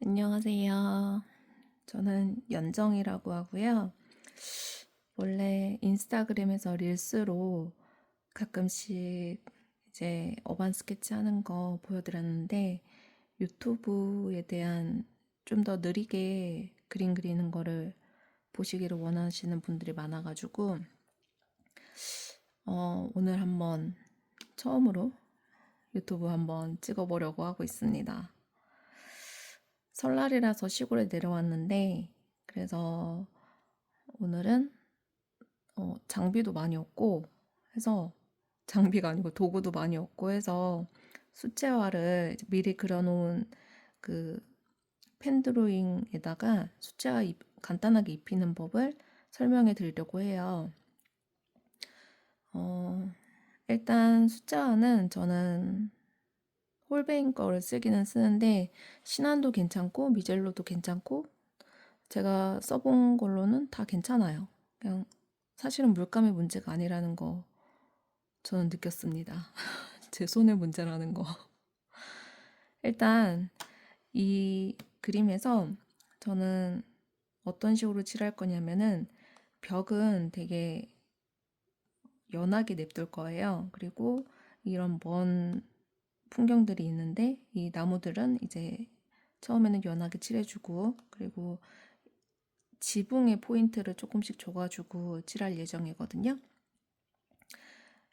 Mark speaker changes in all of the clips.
Speaker 1: 안녕하세요. 저는 연정이라고 하고요. 원래 인스타그램에서 릴스로 가끔씩 이제 어반 스케치 하는 거 보여드렸는데 유튜브에 대한 좀 더 느리게 그림 그리는 거를 보시기를 원하시는 분들이 많아가지고 오늘 한번 처음으로 유튜브 한번 찍어보려고 하고 있습니다. 설날이라서 시골에 내려왔는데 그래서 오늘은 장비도 많이 없고 해서 장비가 아니고 도구도 많이 없고 해서 수채화를 미리 그려놓은 그 펜드로잉에다가 수채화 간단하게 입히는 법을 설명해 드리려고 해요. 일단 수채화는 저는 홀베인 거를 쓰기는 쓰는데 시난도 괜찮고 미젤로도 괜찮고 제가 써본 걸로는 다 괜찮아요. 그냥 사실은 물감의 문제가 아니라는 거 저는 느꼈습니다. 제 손의 문제라는 거. 일단 이 그림에서 저는 어떤 식으로 칠할 거냐면은 벽은 되게 연하게 냅둘 거예요. 그리고 이런 먼 풍경들이 있는데 이 나무들은 이제 처음에는 연하게 칠해주고 그리고 지붕의 포인트를 조금씩 줘가지고 칠할 예정이거든요.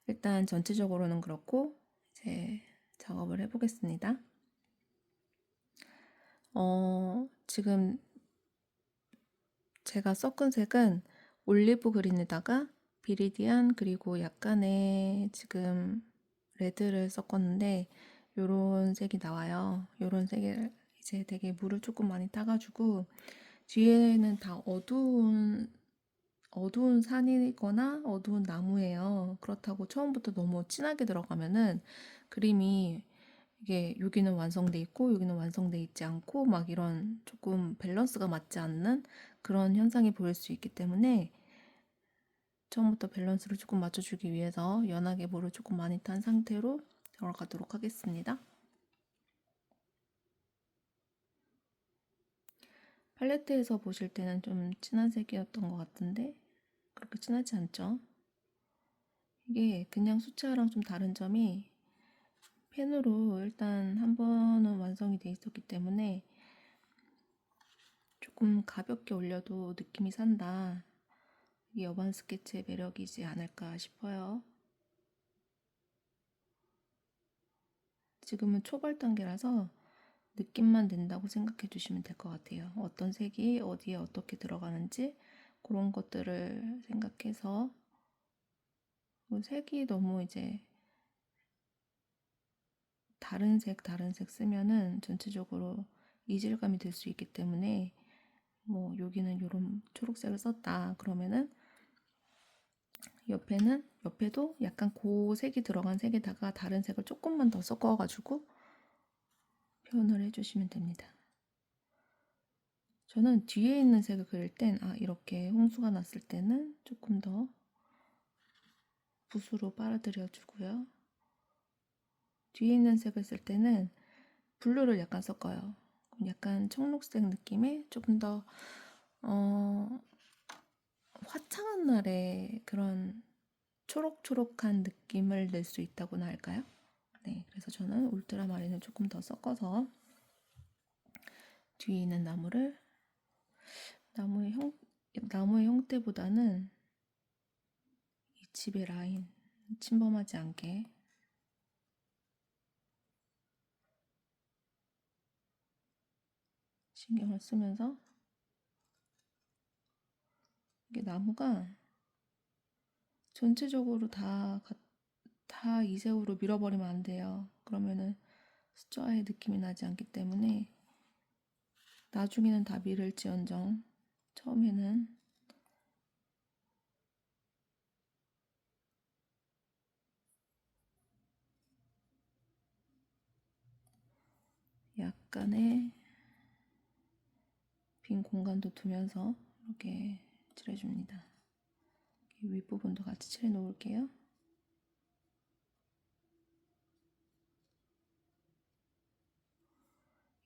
Speaker 1: 일단 전체적으로는 그렇고 이제 작업을 해보겠습니다. 지금 제가 섞은 색은 올리브 그린에다가 비리디안 그리고 약간의 지금 레드를 섞었는데 요런 색이 나와요. 요런 색을 이제 되게 물을 조금 많이 타가지고 뒤에는 다 어두운 산이거나 어두운 나무예요. 그렇다고 처음부터 너무 진하게 들어가면은 그림이 이게 여기는 완성돼 있고 여기는 완성돼 있지 않고 막 이런 조금 밸런스가 맞지 않는 그런 현상이 보일 수 있기 때문에 처음부터 밸런스를 조금 맞춰주기 위해서 연하게 물을 조금 많이 탄 상태로 들어가도록 하겠습니다. 팔레트에서 보실 때는 좀 진한 색이었던 것 같은데 그렇게 진하지 않죠? 이게 그냥 수채화랑 좀 다른 점이 펜으로 일단 한 번은 완성이 돼 있었기 때문에 조금 가볍게 올려도 느낌이 산다. 이게 어반 스케치의 매력이지 않을까 싶어요. 지금은 초벌 단계라서 느낌만 낸다고 생각해 주시면 될 것 같아요. 어떤 색이 어디에 어떻게 들어가는지 그런 것들을 생각해서 색이 너무 이제 다른 색 쓰면은 전체적으로 이질감이 들 수 있기 때문에 뭐 여기는 이런 초록색을 썼다 그러면은 옆에도 약간 그 색이 들어간 색에다가 다른 색을 조금만 더 섞어가지고 표현을 해주시면 됩니다. 저는 뒤에 있는 색을 그릴 땐 이렇게 홍수가 났을 때는 조금 더 붓으로 빨아들여 주고요. 뒤에 있는 색을 쓸 때는 블루를 약간 섞어요. 약간 청록색 느낌의 조금 더 화창한 날에 그런 초록초록한 느낌을 낼 수 있다고나 할까요? 네, 그래서 저는 울트라마린을 조금 더 섞어서 뒤에 있는 나무의 형태보다는 이 집의 라인 침범하지 않게 신경을 쓰면서 이게 나무가 전체적으로 다 이색으로 밀어버리면 안 돼요. 그러면은 수채화의 느낌이 나지 않기 때문에 나중에는 다 밀을지언정 처음에는 약간의 빈 공간도 두면서 이렇게 칠해줍니다. 윗부분도 같이 칠해 놓을게요.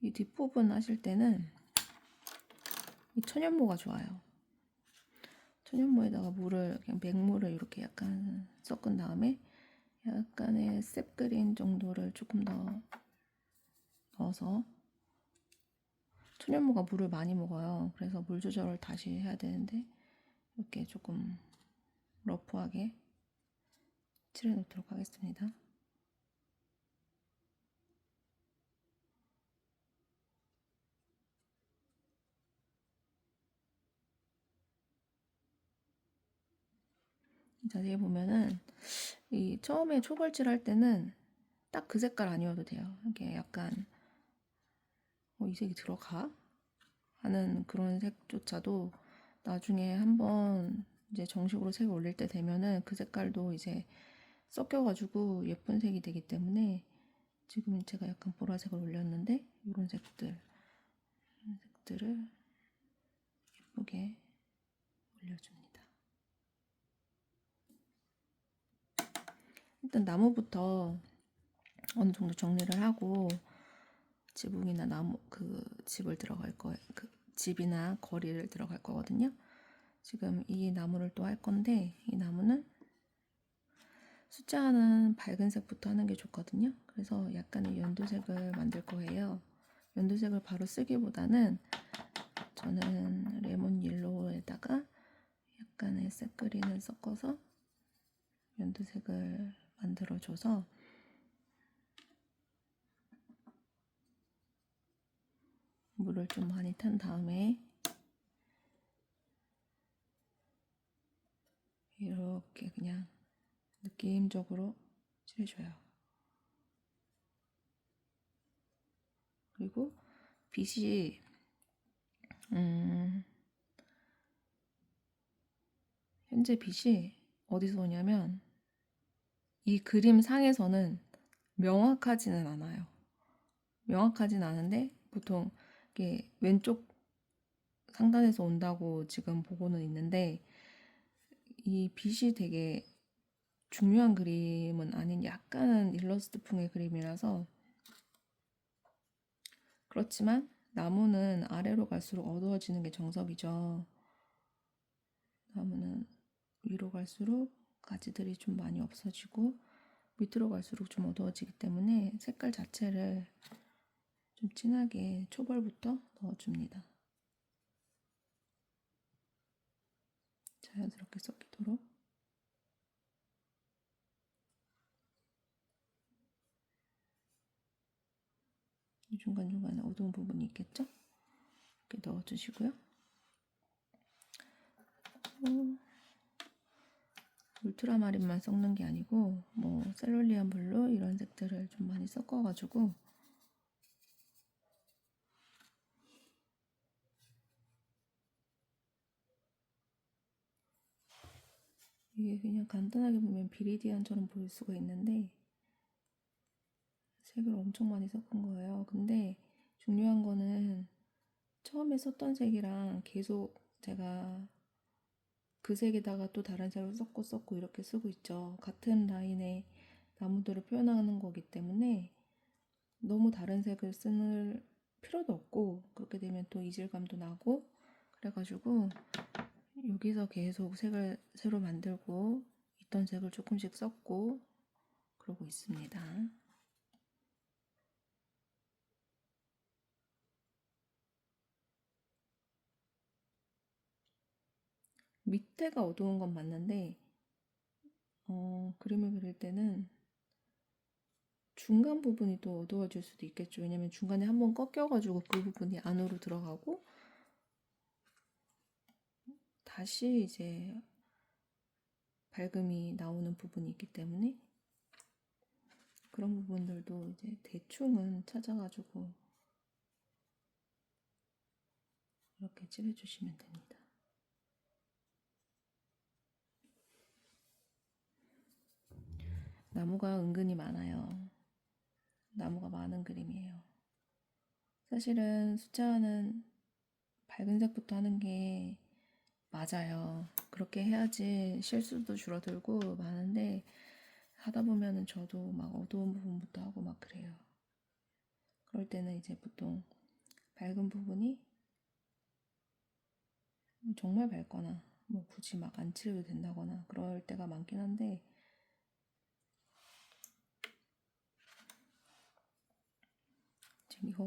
Speaker 1: 이 뒷부분 하실 때는 이 천연모가 좋아요. 천연모에다가 물을 그냥 맹물을 이렇게 약간 섞은 다음에 약간의 셉그린 정도를 조금 더 넣어서, 천연모가 물을 많이 먹어요. 그래서 물 조절을 다시 해야 되는데 이렇게 조금 러프하게 칠해 놓도록 하겠습니다. 자세히 보면은 이 처음에 초벌칠 할 때는 딱 그 색깔 아니어도 돼요. 이게 약간 이 색이 들어가? 하는 그런 색조차도 나중에 한번 이제 정식으로 색을 올릴 때 되면은 그 색깔도 이제 섞여가지고 예쁜 색이 되기 때문에, 지금 제가 약간 보라색을 올렸는데 이런 색들을 예쁘게 올려줍니다. 일단 나무부터 어느 정도 정리를 하고 지붕이나 나무 그 집을 들어갈 거예요. 그 집이나 거리를 들어갈 거거든요. 지금 이 나무를 또 할 건데, 이 나무는 숫자는 밝은 색부터 하는 게 좋거든요. 그래서 약간의 연두색을 만들 거예요. 연두색을 바로 쓰기보다는 저는 레몬 옐로우에다가 약간의 색 그린을 섞어서 연두색을 만들어줘서 물을 좀 많이 탄 다음에 이렇게 그냥 느낌적으로 칠해줘요. 그리고 빛이 현재 빛이 어디서 오냐면 이 그림 상에서는 명확하지는 않아요. 명확하진 않은데 보통 이게 왼쪽 상단에서 온다고 지금 보고는 있는데, 이 빛이 되게 중요한 그림은 아닌 약간은 일러스트풍의 그림이라서, 그렇지만 나무는 아래로 갈수록 어두워지는 게 정석이죠. 나무는 위로 갈수록 가지들이 좀 많이 없어지고 밑으로 갈수록 좀 어두워지기 때문에 색깔 자체를 좀 진하게 초벌부터 넣어줍니다. 자연스럽게 섞이도록. 이 중간중간에 어두운 부분이 있겠죠? 이렇게 넣어주시고요. 울트라마린만 섞는 게 아니고 뭐 셀룰리안 블루 이런 색들을 좀 많이 섞어가지고 이게 그냥 간단하게 보면 비리디안처럼 보일 수가 있는데 색을 엄청 많이 섞은 거예요. 근데 중요한 거는 처음에 썼던 색이랑 계속 제가 그 색에다가 또 다른 색을 섞고 이렇게 쓰고 있죠. 같은 라인의 나무들을 표현하는 거기 때문에 너무 다른 색을 쓸 필요도 없고, 그렇게 되면 또 이질감도 나고, 그래가지고 여기서 계속 색을 새로 만들고 있던 색을 조금씩 썼고 그러고 있습니다. 밑에가 어두운 건 맞는데 그림을 그릴 때는 중간 부분이 또 어두워질 수도 있겠죠. 왜냐면 중간에 한번 꺾여가지고 그 부분이 안으로 들어가고 다시 이제 밝음이 나오는 부분이 있기 때문에 그런 부분들도 이제 대충은 찾아가지고 이렇게 칠해주시면 됩니다. 나무가 은근히 많아요. 나무가 많은 그림이에요. 사실은 숫자는 밝은 색부터 하는 게 맞아요. 그렇게 해야지 실수도 줄어들고 많은데, 하다 보면은 저도 막 어두운 부분부터 하고 막 그래요. 그럴 때는 이제 보통 밝은 부분이 정말 밝거나 뭐 굳이 막 안 칠해도 된다거나 그럴 때가 많긴 한데, 지금 이거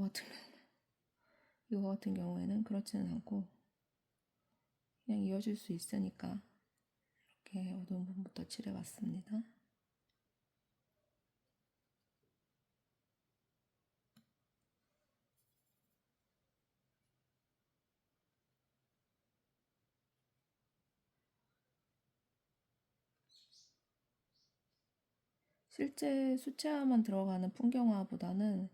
Speaker 1: 같은 경우에는 그렇지는 않고 그냥 이어질 수 있으니까 이렇게 어두운 부분부터 칠해봤습니다. 실제 수채화만 들어가는 풍경화보다는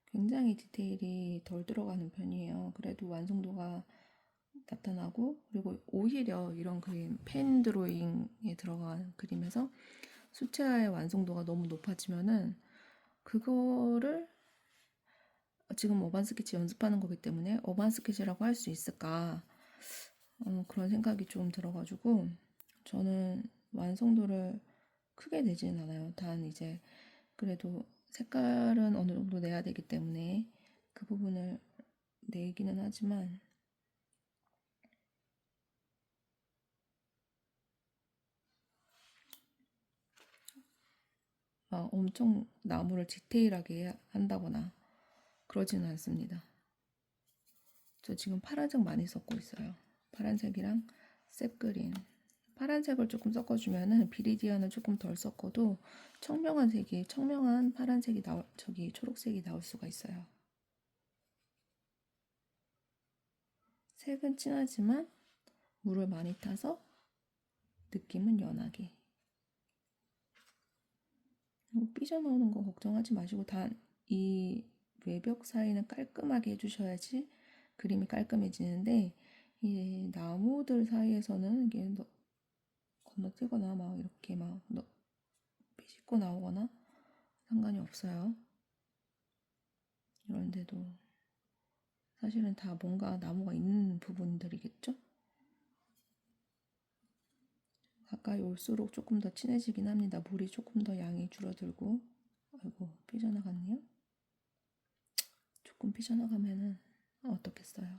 Speaker 1: 굉장히 디테일이 덜 들어가는 편이에요. 그래도 완성도가 나타나고, 그리고 오히려 이런 그림, 펜 드로잉에 들어간 그림에서 수채화의 완성도가 너무 높아지면은 그거를 지금 어반 스케치 연습하는 거기 때문에 어반 스케치라고 할 수 있을까? 그런 생각이 좀 들어가지고 저는 완성도를 크게 내지는 않아요. 단 이제 그래도 색깔은 어느 정도 내야 되기 때문에 그 부분을 내기는 하지만, 엄청 나무를 디테일하게 한다거나 그러지는 않습니다. 저 지금 파란색 많이 섞고 있어요. 파란색이랑 셉그린. 파란색을 조금 섞어주면은 비리디안을 조금 덜 섞어도 청명한 파란색이 초록색이 나올 수가 있어요. 색은 진하지만 물을 많이 타서 느낌은 연하게. 삐져나오는 거 걱정하지 마시고, 단 이 외벽 사이는 깔끔하게 해주셔야지 그림이 깔끔해지는데, 이 나무들 사이에서는 이게 건너뛰거나 막 이렇게 막 삐집고 나오거나 상관이 없어요. 이런데도 사실은 다 뭔가 나무가 있는 부분들이겠죠? 가까이 올수록 조금 더 진해지긴 합니다. 물이 조금 더 양이 줄어들고. 아이고, 삐져나갔네요. 조금 삐져나가면은 어떻겠어요?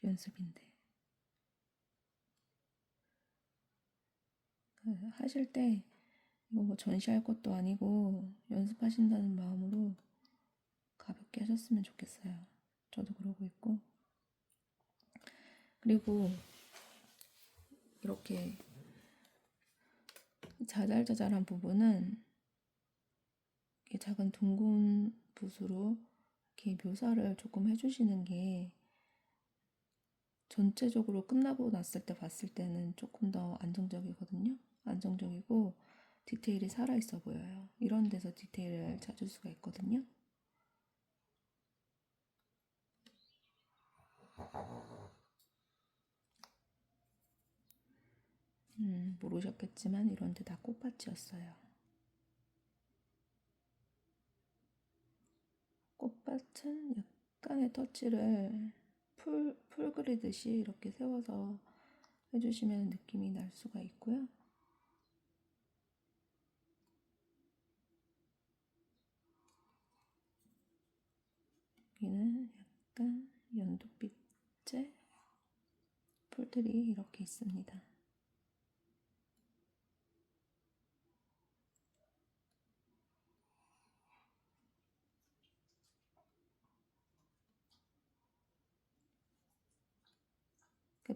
Speaker 1: 연습인데. 하실 때 이거 뭐 전시할 것도 아니고 연습하신다는 마음으로 가볍게 하셨으면 좋겠어요. 저도 그러고 있고. 그리고 이렇게 자잘자잘한 부분은 이렇게 작은 둥근 붓으로 이렇게 묘사를 조금 해주시는 게 전체적으로 끝나고 났을 때 봤을 때는 조금 더 안정적이거든요. 안정적이고 디테일이 살아있어 보여요. 이런 데서 디테일을 찾을 수가 있거든요. 모르셨겠지만 이런 데 다 꽃밭이었어요. 꽃밭은 약간의 터치를 풀 그리듯이 이렇게 세워서 해주시면 느낌이 날 수가 있고요. 여기는 약간 연두빛의 풀들이 이렇게 있습니다.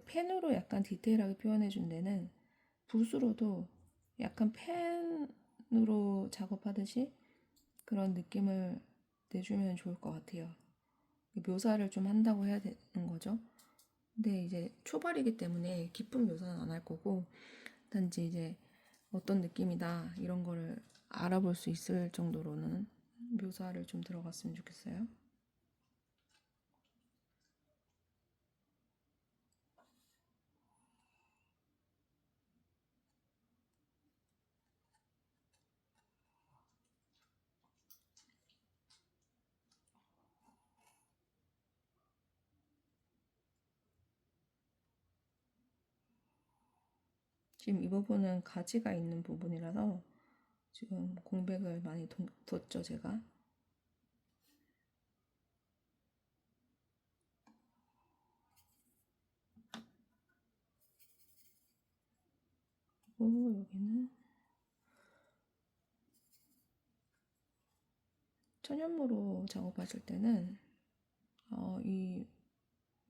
Speaker 1: 펜으로 약간 디테일하게 표현해 준 데는 붓으로도 약간 펜으로 작업하듯이 그런 느낌을 내주면 좋을 것 같아요. 묘사를 좀 한다고 해야 되는 거죠. 근데 이제 초발이기 때문에 깊은 묘사는 안 할 거고, 단지 이제 어떤 느낌이다 이런 거를 알아볼 수 있을 정도로는 묘사를 좀 들어갔으면 좋겠어요. 지금 이 부분은 가지가 있는 부분이라서 지금 공백을 많이 뒀죠, 제가. 여기는 천연모로 작업하실 때는 이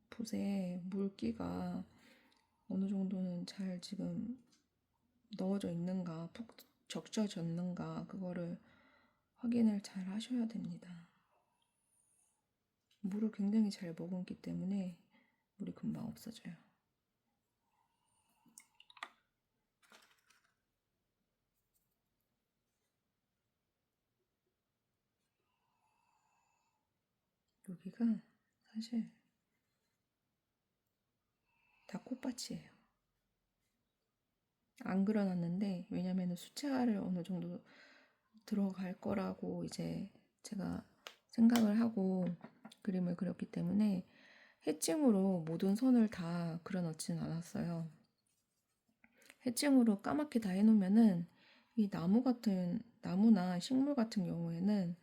Speaker 1: 붓에 물기가 어느 정도는 잘 지금 넣어져 있는가, 푹 적셔졌는가, 그거를 확인을 잘 하셔야 됩니다. 물을 굉장히 잘 머금기 때문에 물이 금방 없어져요. 여기가 사실 다 꽃밭이에요. 안 그려놨는데, 왜냐면 수채화를 어느 정도 들어갈 거라고 이제 제가 생각을 하고 그림을 그렸기 때문에 해칭으로 모든 선을 다 그려놓지는 않았어요. 해칭으로 까맣게 다 해놓으면은 이 나무나 식물 같은 경우에는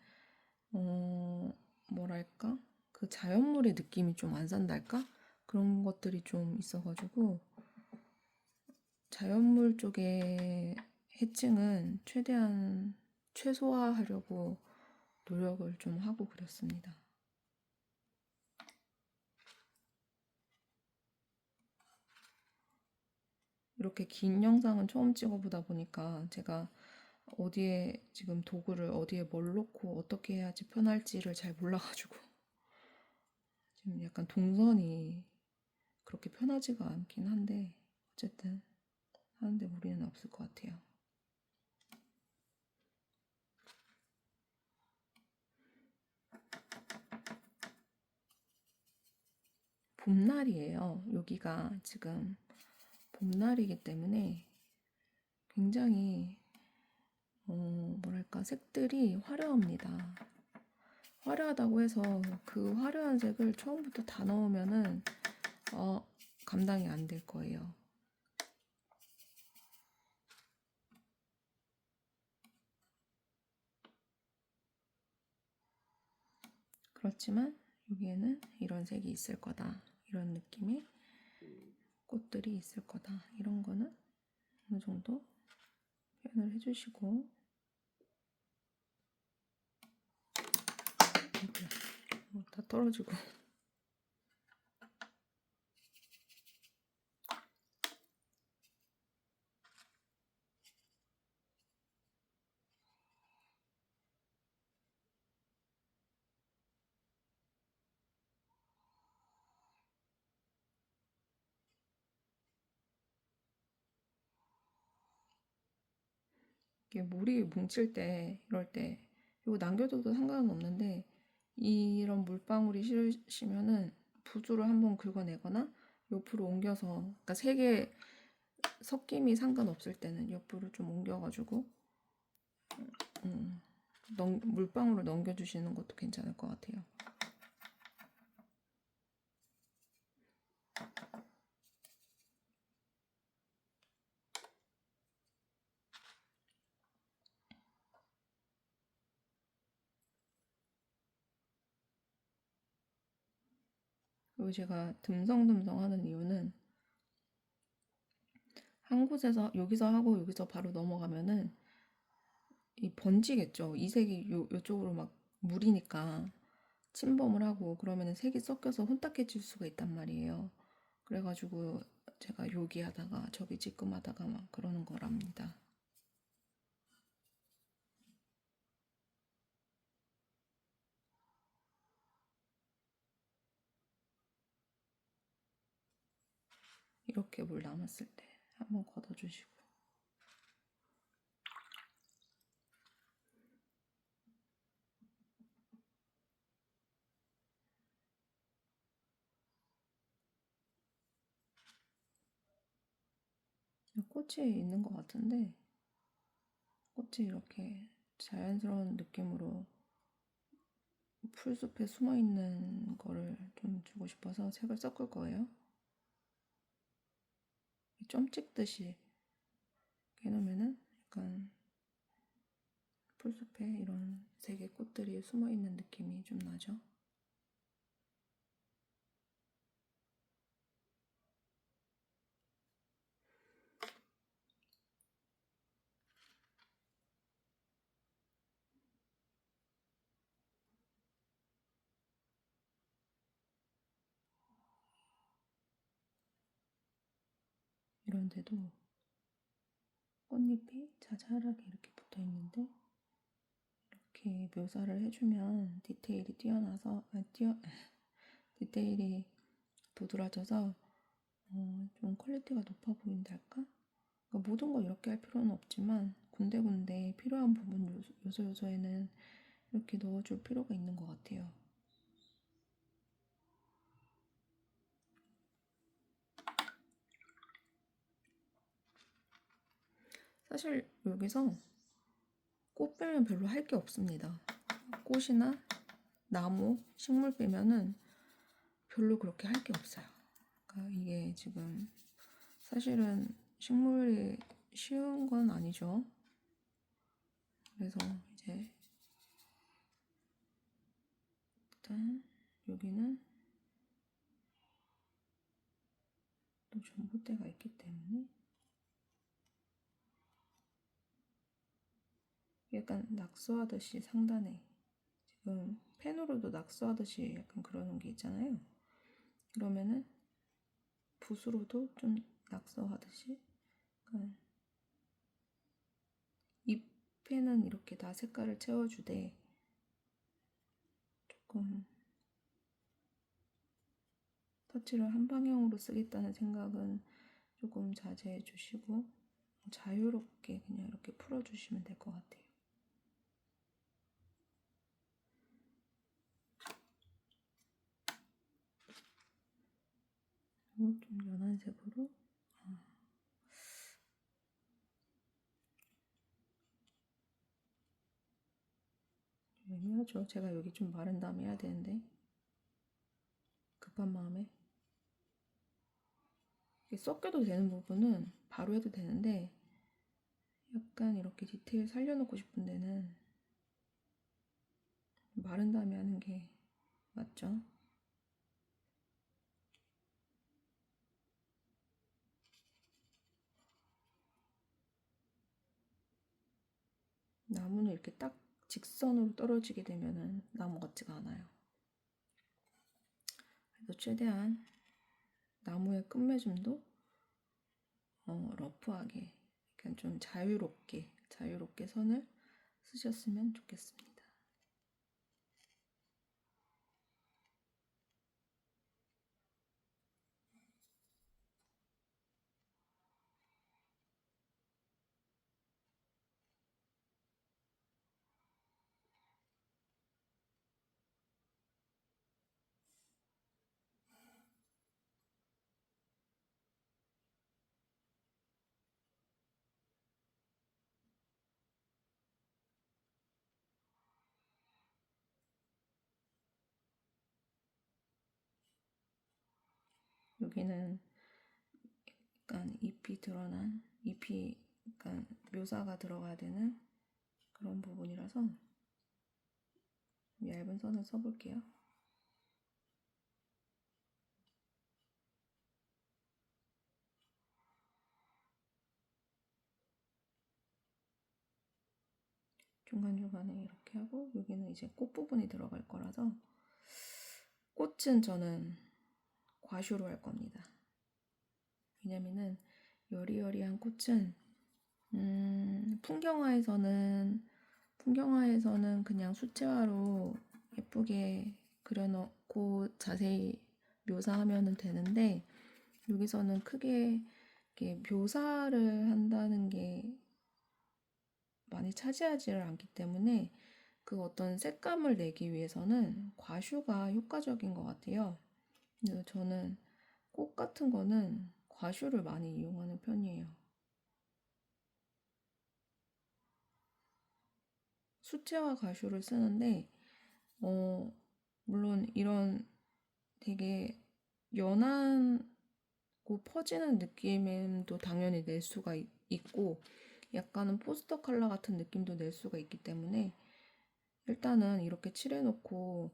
Speaker 1: 뭐랄까, 그 자연물의 느낌이 좀 안 산달까, 그런 것들이 좀 있어가지고 자연물 쪽에 해칭은 최대한 최소화하려고 노력을 좀 하고 그렸습니다. 이렇게 긴 영상은 처음 찍어보다 보니까 제가 어디에 지금 도구를 어디에 뭘 놓고 어떻게 해야지 편할지를 잘 몰라가지고 지금 약간 동선이 그렇게 편하지가 않긴 한데 어쨌든 하는데 무리는 없을 것 같아요. 봄날이에요. 여기가 지금 봄날이기 때문에 굉장히 뭐랄까, 색들이 화려합니다. 화려하다고 해서 그 화려한 색을 처음부터 다 넣으면은 감당이 안 될 거예요. 그렇지만 여기에는 이런 색이 있을 거다, 이런 느낌의 꽃들이 있을 거다, 이런 거는 어느 정도 표현을 해주시고, 다 떨어지고. 이게 물이 뭉칠 때, 이럴 때 이거 남겨둬도 상관은 없는데 이런 물방울이 싫으시면은 붓으로 한번 긁어내거나 옆으로 옮겨서, 그러니까 세 개 섞임이 상관없을 때는 옆으로 좀 옮겨가지고 물방울을 넘겨주시는 것도 괜찮을 것 같아요. 그리고 제가 듬성듬성 하는 이유는 한 곳에서 여기서 하고 여기서 바로 넘어가면은 이 번지겠죠. 이 색이 요쪽으로 막 물이니까 침범을 하고 그러면은 색이 섞여서 혼탁해질 수가 있단 말이에요. 그래가지고 제가 여기 하다가 저기 찌끔하다가 막 그러는 거랍니다. 이렇게 물 남았을 때 한번 걷어주시고. 꽃이 있는 것 같은데 꽃이 이렇게 자연스러운 느낌으로 풀숲에 숨어있는 거를 좀 주고 싶어서 색을 섞을 거예요. 점 찍듯이 해놓으면은 약간 풀숲에 이런 색의 꽃들이 숨어있는 느낌이 좀 나죠. 이런 데도 꽃잎이 자잘하게 이렇게 붙어 있는데 이렇게 묘사를 해주면 디테일이 뛰어나서 디테일이 도드라져서 좀 퀄리티가 높아 보인달까? 그러니까 모든 걸 이렇게 할 필요는 없지만 군데군데 필요한 부분 요소요소에는 이렇게 넣어줄 필요가 있는 것 같아요. 사실 여기서 꽃 빼면 별로 할 게 없습니다. 꽃이나 나무, 식물 빼면은 별로 그렇게 할 게 없어요. 그러니까 이게 지금 사실은 식물이 쉬운 건 아니죠. 그래서 이제 일단 여기는 또 전봇대가 있기 때문에 약간 낙서하듯이 상단에 지금 펜으로도 낙서하듯이 약간 그러는 게 있잖아요. 그러면은 붓으로도 좀 낙서하듯이 잎에는 이렇게 다 색깔을 채워주되 조금 터치를 한 방향으로 쓰겠다는 생각은 조금 자제해 주시고 자유롭게 그냥 이렇게 풀어주시면 될 것 같아요. 좀 연한 색으로 애매하죠. 제가 여기 좀 마른 다음에 해야 되는데 급한 마음에 섞여도 되는 부분은 바로 해도 되는데 약간 이렇게 디테일 살려놓고 싶은 데는 마른 다음에 하는 게 맞죠? 나무는 이렇게 딱 직선으로 떨어지게 되면은 나무 같지가 않아요. 그래서 최대한 나무의 끝맺음도 러프하게, 그냥 좀 자유롭게 선을 쓰셨으면 좋겠습니다. 여기는 약간 잎이 약간 묘사가 들어가야 되는 그런 부분이라서 얇은 선을 써볼게요. 중간중간에 이렇게 하고 여기는 이제 꽃 부분이 들어갈 거라서 꽃은 저는 과슈로 할 겁니다. 왜냐면은 여리여리한 꽃은 풍경화에서는 그냥 수채화로 예쁘게 그려놓고 자세히 묘사하면 되는데 여기서는 크게 이렇게 묘사를 한다는 게 많이 차지하지를 않기 때문에 그 어떤 색감을 내기 위해서는 과슈가 효과적인 것 같아요. 그래서 저는 꽃 같은 거는 과슈를 많이 이용하는 편이에요. 수채화 과슈를 쓰는데 물론 이런 되게 연하고 퍼지는 느낌도 당연히 낼 수가 있고 약간은 포스터 컬러 같은 느낌도 낼 수가 있기 때문에 일단은 이렇게 칠해놓고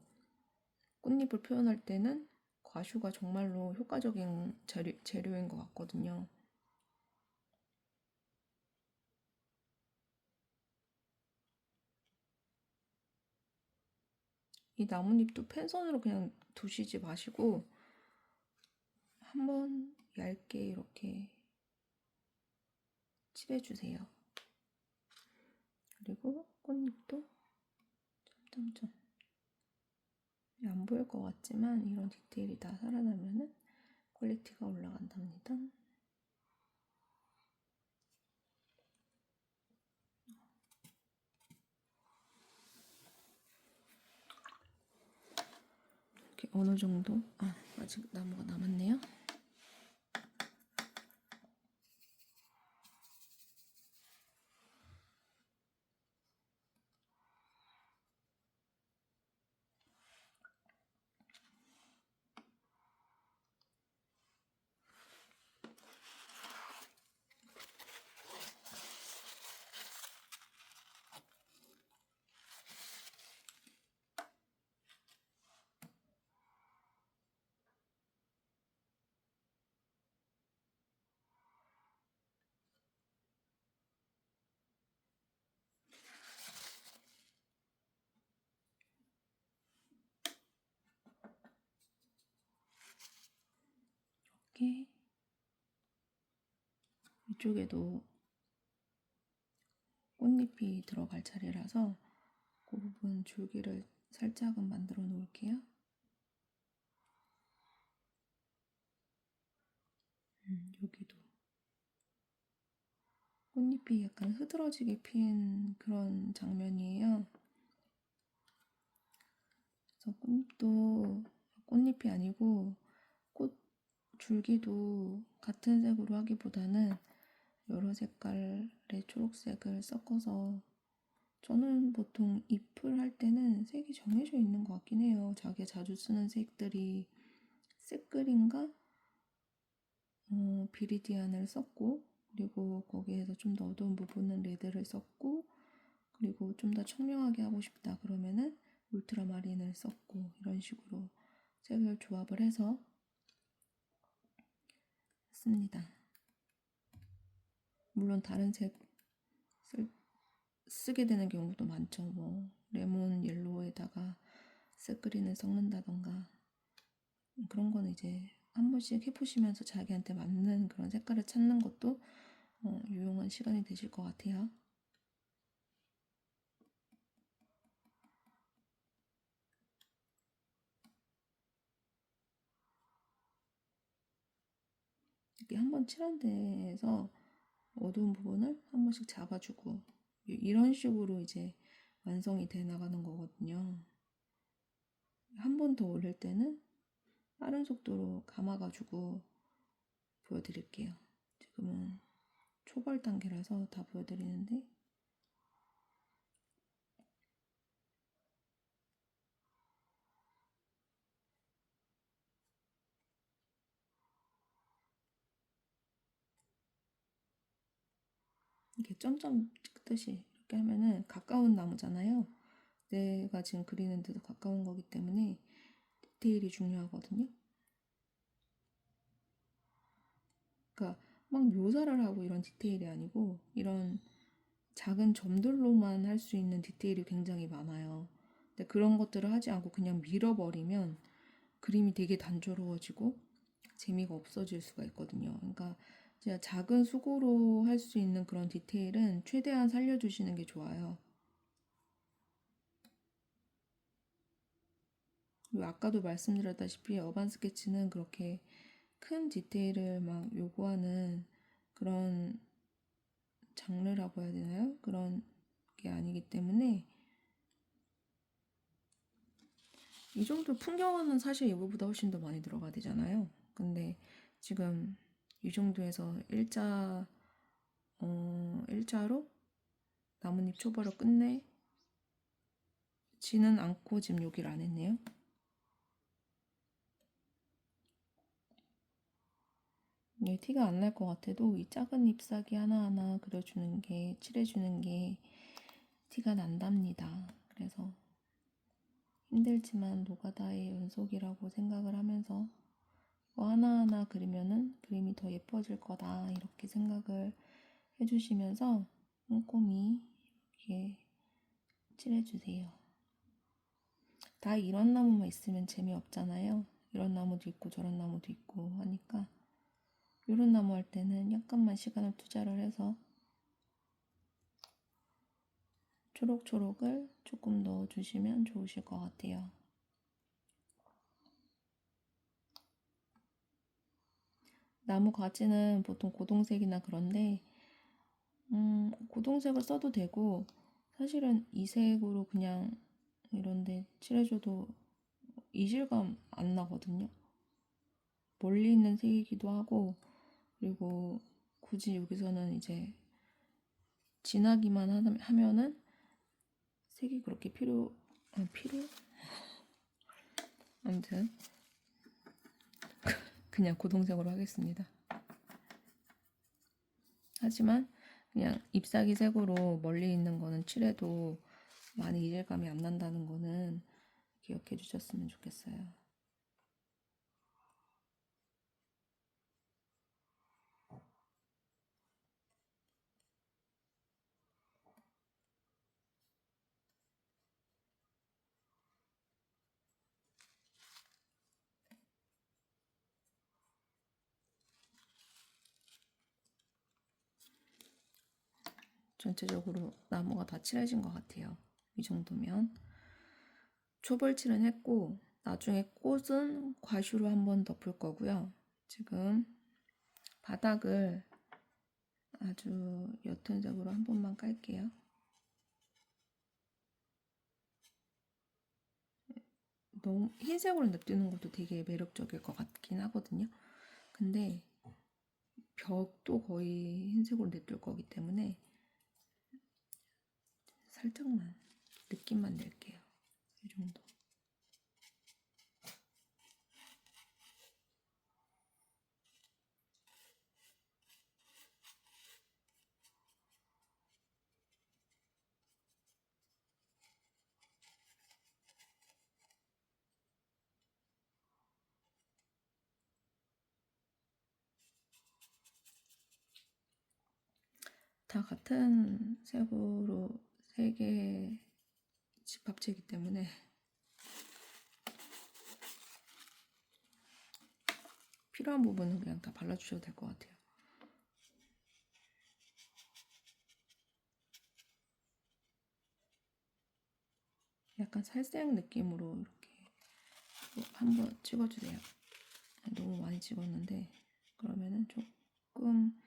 Speaker 1: 꽃잎을 표현할 때는 과슈가 정말로 효과적인 재료인 것 같거든요. 이 나뭇잎도 펜선으로 그냥 두시지 마시고 한번 얇게 이렇게 칠해주세요. 그리고 꽃잎도 점점점. 안 보일 것 같지만 이런 디테일이 다 살아나면은 퀄리티가 올라간답니다. 이렇게 어느 정도, 아직 나무가 남았네요. 이렇게 이쪽에도 꽃잎이 들어갈 차례라서 그 부분 줄기를 살짝은 만들어 놓을게요. 여기도 꽃잎이 약간 흐드러지게 핀 그런 장면이에요. 그래서 꽃잎도 꽃잎이 아니고 꽃 줄기도 같은 색으로 하기보다는 여러 색깔의 초록색을 섞어서, 저는 보통 잎을 할 때는 색이 정해져 있는 것 같긴 해요. 자기가 자주 쓰는 색들이 색그린과 비리디안을 썼고, 그리고 거기에서 좀 더 어두운 부분은 레드를 썼고, 그리고 좀 더 청명하게 하고 싶다 그러면은 울트라마린을 썼고, 이런 식으로 색을 조합을 해서 씁니다. 물론 다른 색 쓰게 되는 경우도 많죠. 뭐 레몬 옐로우에다가 색그린을 섞는다던가, 그런 거는 이제 한 번씩 해보시면서 자기한테 맞는 그런 색깔을 찾는 것도 유용한 시간이 되실 것 같아요. 이렇게 한번 칠한 데에서 어두운 부분을 한 번씩 잡아주고, 이런 식으로 이제 완성이 돼 나가는 거거든요. 한 번 더 올릴 때는 빠른 속도로 감아가지고 보여드릴게요. 지금은 초벌 단계라서 다 보여드리는데, 이렇게 점점 찍듯이 이렇게 하면은 가까운 나무잖아요. 내가 지금 그리는 데도 가까운 거기 때문에 디테일이 중요하거든요. 그러니까 막 묘사를 하고 이런 디테일이 아니고, 이런 작은 점들로만 할 수 있는 디테일이 굉장히 많아요. 근데 그런 것들을 하지 않고 그냥 밀어버리면 그림이 되게 단조로워지고 재미가 없어질 수가 있거든요. 그러니까 제가 작은 수고로 할 수 있는 그런 디테일은 최대한 살려주시는 게 좋아요. 그리고 아까도 말씀드렸다시피 어반 스케치는 그렇게 큰 디테일을 막 요구하는 그런 장르라고 해야 되나요? 그런 게 아니기 때문에, 이 정도 풍경화는 사실 이거보다 훨씬 더 많이 들어가야 되잖아요. 근데 지금 이 정도에서 일자로 나뭇잎 초벌을 끝내지는 않고 지금 여기를 안 했네요. 이게 티가 안 날 것 같아도 이 작은 잎사귀 하나하나 그려주는 게, 칠해주는 게 티가 난답니다. 그래서 힘들지만 노가다의 연속이라고 생각을 하면서 이거 하나하나 그리면은 그림이 더 예뻐질 거다, 이렇게 생각을 해주시면서 꼼꼼히 이렇게 칠해주세요. 다 이런 나무만 있으면 재미없잖아요. 이런 나무도 있고 저런 나무도 있고 하니까, 이런 나무 할 때는 약간만 시간을 투자를 해서 초록초록을 조금 넣어주시면 좋으실 것 같아요. 나무 가지는 보통 고동색이나 그런데 고동색을 써도 되고 사실은 이 색으로 그냥 이런데 칠해줘도 이질감 안 나거든요. 멀리 있는 색이기도 하고 그리고 굳이 여기서는 이제 진하기만 하면은 색이 그렇게 필요? 아무튼 그냥 고동색으로 하겠습니다. 하지만 그냥 잎사귀 색으로 멀리 있는 거는 칠해도 많이 이질감이 안 난다는 거는 기억해 주셨으면 좋겠어요. 전체적으로 나무가 다 칠해진 것 같아요. 이 정도면 초벌칠은 했고 나중에 꽃은 과슈로 한번 덮을 거고요. 지금 바닥을 아주 옅은 색으로 한 번만 깔게요. 너무 흰색으로 냅두는 것도 되게 매력적일 것 같긴 하거든요. 근데 벽도 거의 흰색으로 냅둘 거기 때문에 살짝만 느낌만 낼게요. 이 정도. 다 같은 색으로 3개 집합체이기 때문에 필요한 부분은 그냥 다 발라주셔도 될 것 같아요. 약간 살색 느낌으로 이렇게 한번 찍어주세요. 너무 많이 찍었는데 그러면은 조금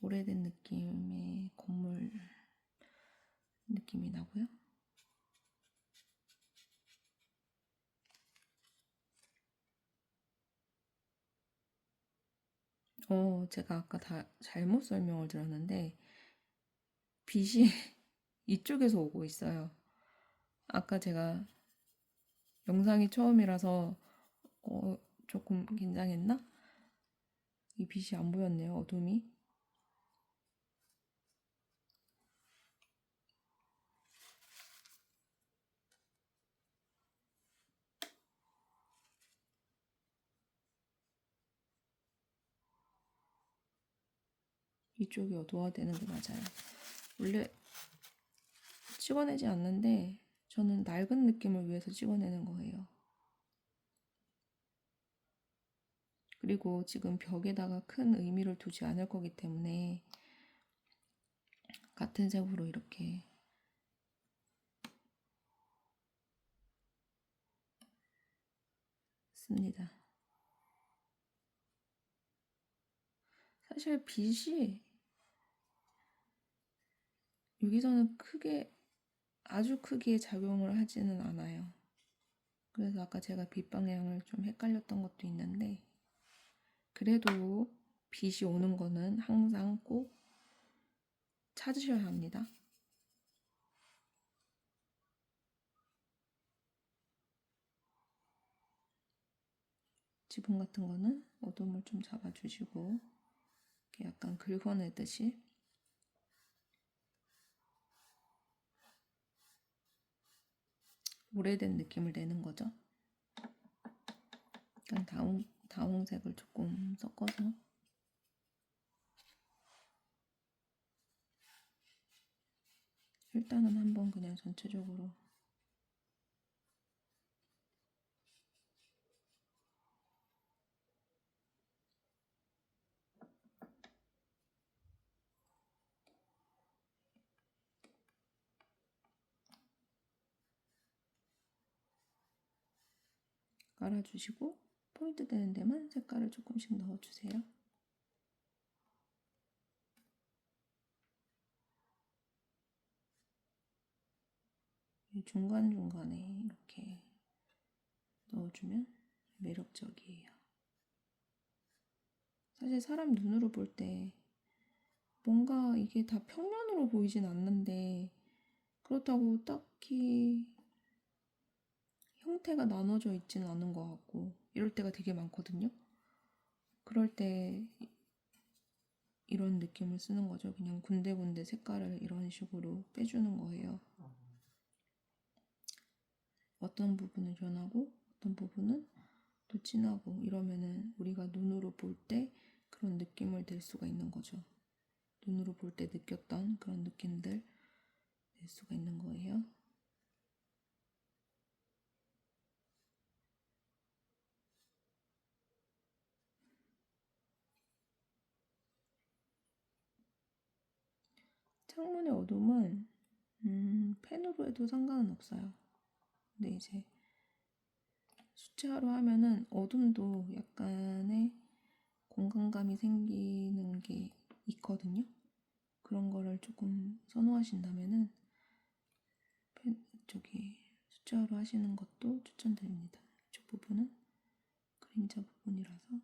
Speaker 1: 오래된 느낌의 건물 느낌이 나고요. 제가 아까 다 잘못 설명을 드렸는데 빛이 이쪽에서 오고 있어요. 아까 제가 영상이 처음이라서 조금 긴장했나? 이 빛이 안 보였네요, 어둠이. 이쪽이 어두워야 되는 게 맞아요. 원래 찍어내지 않는데 저는 낡은 느낌을 위해서 찍어내는 거예요. 그리고 지금 벽에다가 큰 의미를 두지 않을 거기 때문에 같은 색으로 이렇게 씁니다. 사실 빛이 여기서는 아주 크게 작용을 하지는 않아요. 그래서 아까 제가 빛 방향을 좀 헷갈렸던 것도 있는데 그래도 빛이 오는 거는 항상 꼭 찾으셔야 합니다. 지붕 같은 거는 어둠을 좀 잡아주시고 이렇게 약간 긁어내듯이 오래된 느낌을 내는 거죠. 약간 다홍색을 조금 섞어서 일단은 한번 그냥 전체적으로 갈아주시고 포인트 되는 데만 색깔을 조금씩 넣어주세요. 중간중간에 이렇게 넣어주면 매력적이에요. 사실 사람 눈으로 볼 때 뭔가 이게 다 평면으로 보이진 않는데 그렇다고 딱히 형태가 나눠져 있지는 않은 것 같고 이럴 때가 되게 많거든요. 그럴 때 이런 느낌을 쓰는 거죠. 그냥 군데군데 색깔을 이런 식으로 빼주는 거예요. 어떤 부분은 연하고 어떤 부분은 또 진하고 이러면은 우리가 눈으로 볼 때 그런 느낌을 낼 수가 있는 거죠. 눈으로 볼 때 느꼈던 그런 느낌들 낼 수가 있는 거예요. 창문의 어둠은 펜으로 해도 상관은 없어요. 근데 이제 수채화로 하면은 어둠도 약간의 공간감이 생기는 게 있거든요. 그런 거를 조금 선호하신다면은 수채화로 하시는 것도 추천드립니다. 이쪽 부분은 그림자 부분이라서.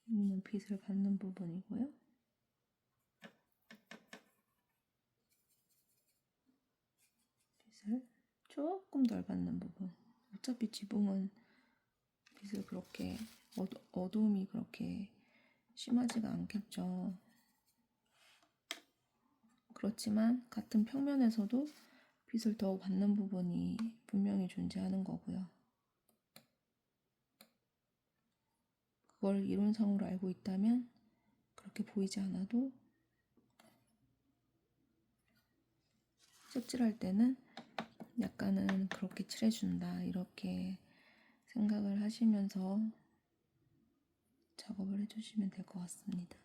Speaker 1: 여기는 빛을 받는 부분이고요. 빛을 조금 덜 받는 부분. 어차피 지붕은 빛을 그렇게 어두움이 그렇게 심하지가 않겠죠. 그렇지만 같은 평면에서도 빛을 더 받는 부분이 분명히 존재하는 거고요. 그걸 이론상으로 알고 있다면 그렇게 보이지 않아도 색칠할 때는 약간은 그렇게 칠해준다 이렇게 생각을 하시면서 작업을 해주시면 될 것 같습니다.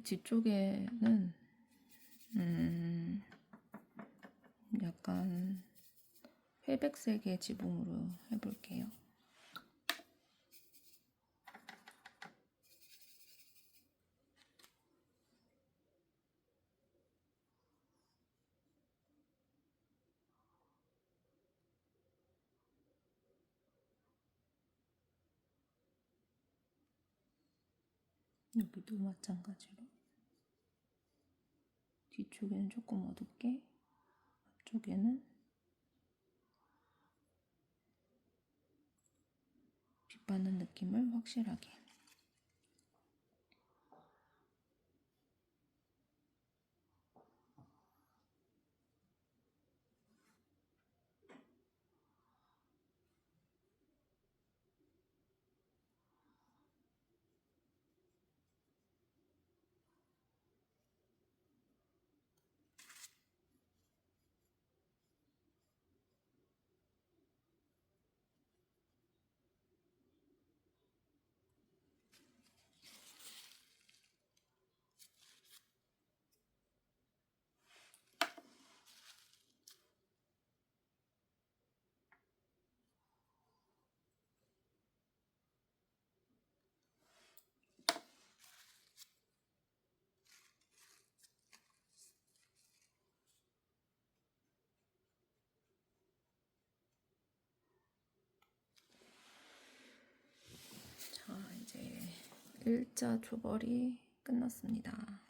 Speaker 1: 뒤쪽에는 약간 회백색의 지붕으로 해볼게요. 여기도 마찬가지로 뒤쪽에는 조금 어둡게, 앞쪽에는 빛받는 느낌을 확실하게. 자, 이제 1자 초벌이 끝났습니다.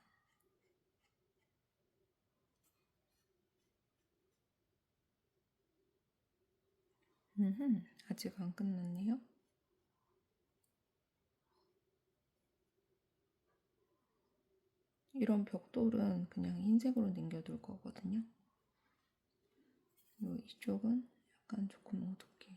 Speaker 1: 아직 안 끝났네요. 이런 벽돌은 그냥 흰색으로 남겨둘 거거든요. 이쪽은 약간 조금 어둡게.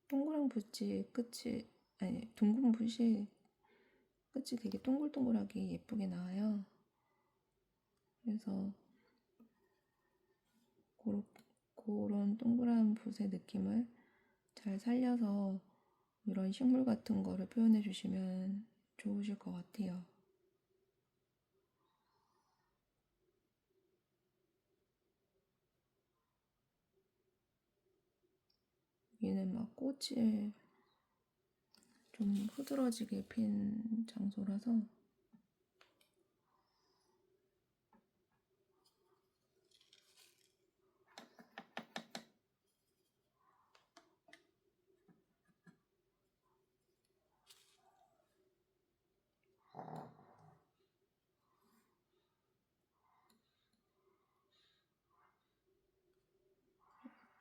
Speaker 1: 동그란 붓이 끝이, 아니, 둥근 붓이 끝이 되게 동글동글하게 예쁘게 나와요. 그래서 그런 동그란 붓의 느낌을 잘 살려서 이런 식물 같은 거를 표현해 주시면 좋으실 것 같아요. 얘는 막 꽃을 좀 흐드러지게 핀 장소라서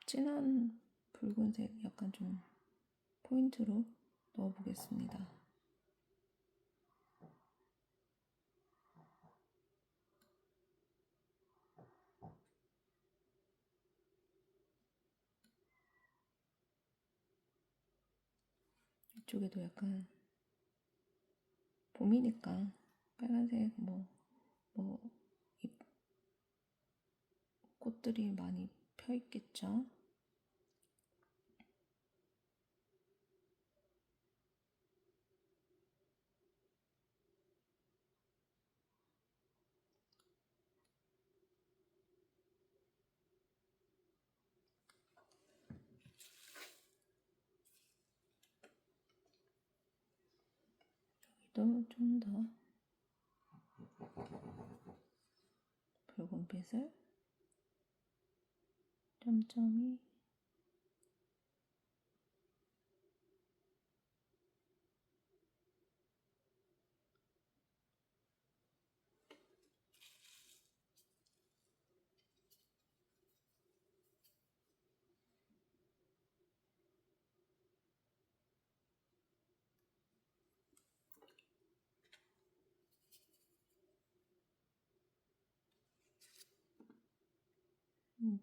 Speaker 1: 진한 붉은색 약간 좀 포인트로 넣어보겠습니다. 이쪽에도 약간 봄이니까 빨간색 뭐 꽃들이 많이 펴 있겠죠. 여기도 좀 더 붉은빛을 점점이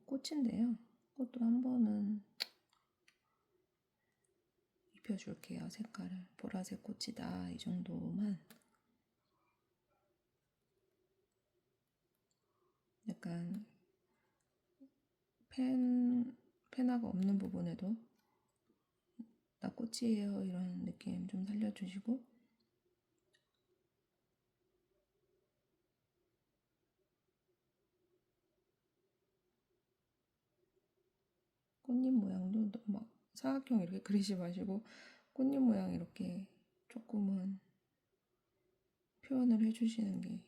Speaker 1: 꽃인데요. 꽃도 한 번은 입혀줄게요. 색깔을 보라색 꽃이다 이 정도만. 약간 페나가 없는 부분에도 나 꽃이에요 이런 느낌 좀 살려주시고, 꽃잎 모양도 막 사각형 이렇게 그리지 마시고 꽃잎 모양 이렇게 조금은 표현을 해주시는 게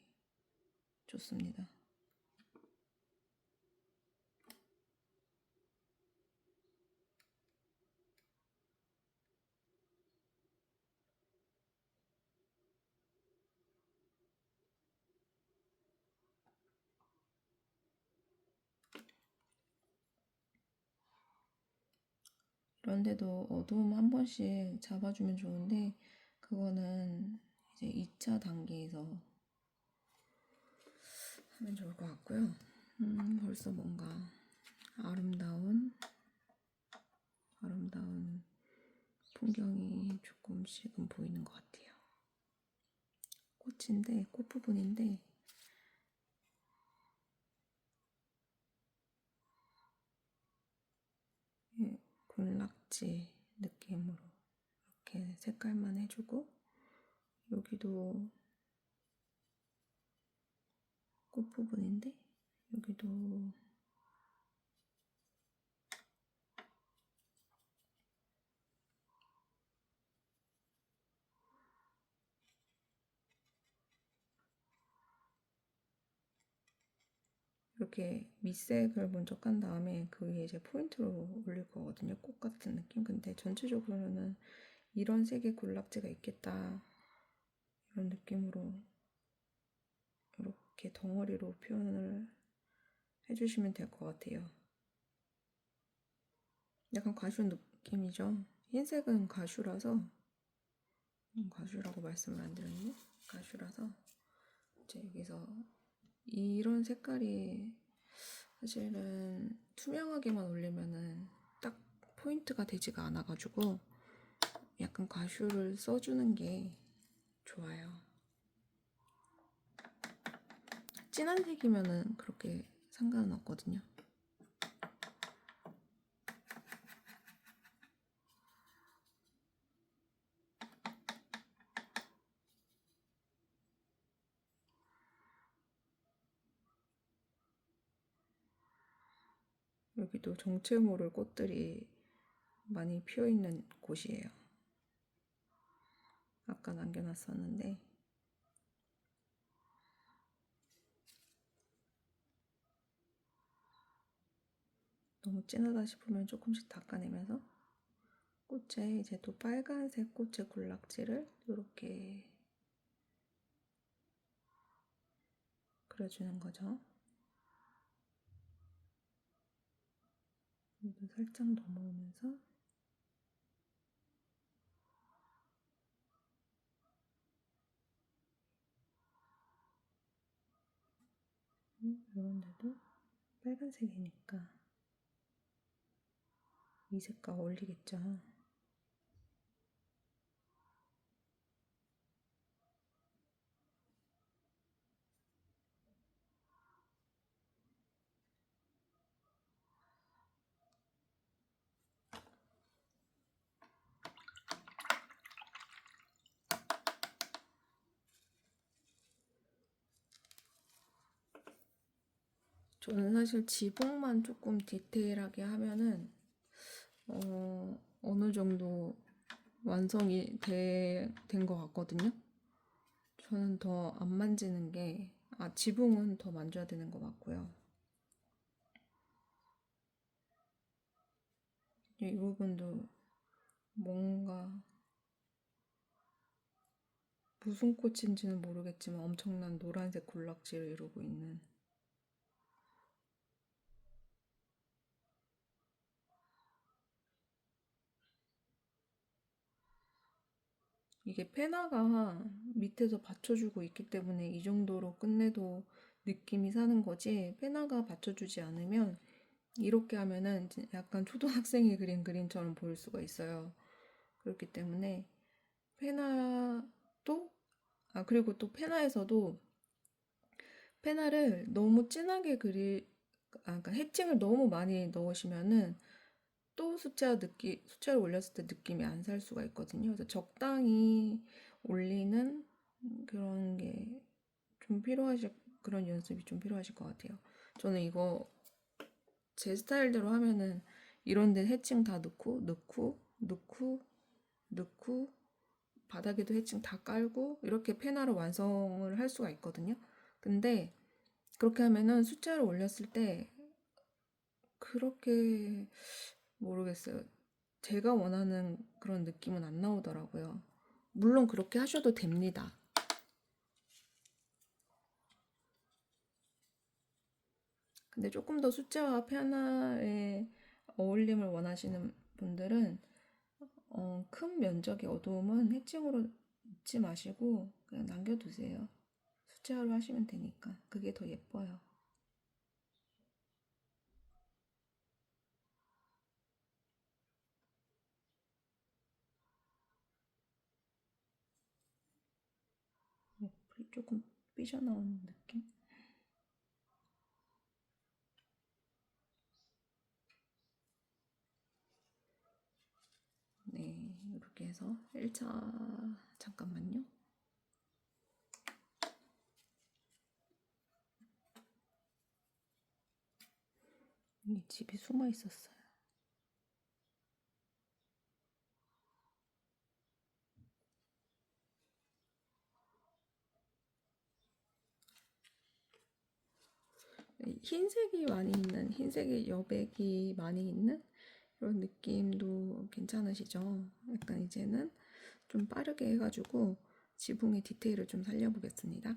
Speaker 1: 좋습니다. 그런데도 어두움 한 번씩 잡아주면 좋은데 그거는 이제 2차 단계에서 하면 좋을 것 같고요. 벌써 뭔가 아름다운 풍경이 조금씩은 보이는 것 같아요. 꽃인데, 꽃 부분인데 군락지 느낌으로 이렇게 색깔만 해주고, 여기도 꽃 부분인데 여기도 이렇게 밑색을 먼저 깐 다음에 그 위에 이제 포인트로 올릴 거거든요. 꽃 같은 느낌. 근데 전체적으로는 이런 색의 군락지가 있겠다. 이런 느낌으로 이렇게 덩어리로 표현을 해주시면 될 것 같아요. 약간 가슈 느낌이죠. 흰색은 가슈라서 가슈라고 말씀을 안 드렸네. 가슈라서 이제 여기서 이런 색깔이 사실은 투명하게만 올리면은 딱 포인트가 되지가 않아가지고 약간 가슈를 써주는 게 좋아요. 진한 색이면은 그렇게 상관은 없거든요. 여기도 정체 모를 꽃들이 많이 피어 있는 곳이에요. 아까 남겨놨었는데 너무 진하다 싶으면 조금씩 닦아내면서 꽃에 이제 또 빨간색 꽃의 군락지를 이렇게 그려주는 거죠. 여기도 살짝 넘어오면서 이런 데도 빨간색이니까 이 색깔 어울리겠죠. 저는 사실 지붕만 조금 디테일하게 하면은 어느 정도 완성이 된 것 같거든요. 저는 더 안 만지는 게, 지붕은 더 만져야 되는 것 같고요. 이 부분도 뭔가 무슨 꽃인지는 모르겠지만 엄청난 노란색 군락지를 이루고 있는 이게 페나가 밑에서 받쳐주고 있기 때문에 이 정도로 끝내도 느낌이 사는 거지 페나가 받쳐주지 않으면 이렇게 하면은 약간 초등학생이 그린 그림처럼 보일 수가 있어요. 그렇기 때문에 페나도 그리고 또 페나에서도 페나를 너무 진하게 그러니까 해칭을 너무 많이 넣으시면은 또 숫자를 올렸을 때 느낌이 안 살 수가 있거든요. 그래서 적당히 올리는 그런 게 좀 그런 연습이 좀 필요하실 것 같아요. 저는 이거 제 스타일대로 하면은 이런 데 해칭 다 넣고, 바닥에도 해칭 다 깔고, 이렇게 페나로 완성을 할 수가 있거든요. 근데 그렇게 하면은 숫자를 올렸을 때 그렇게 모르겠어요. 제가 원하는 그런 느낌은 안 나오더라고요. 물론 그렇게 하셔도 됩니다. 근데 조금 더 숫자와 페나의 어울림을 원하시는 분들은 큰 면적의 어두움은 해칭으로 넣지 마시고 그냥 남겨두세요. 숫자로 하시면 되니까 그게 더 예뻐요. 불이 조금 삐져나오는 느낌? 네, 이렇게 해서 1차 잠깐만요. 이 집이 숨어 있었어요. 흰색이 많이 있는, 흰색의 여백이 많이 있는 이런 느낌도 괜찮으시죠? 약간 이제는 좀 빠르게 해가지고 지붕의 디테일을 좀 살려보겠습니다.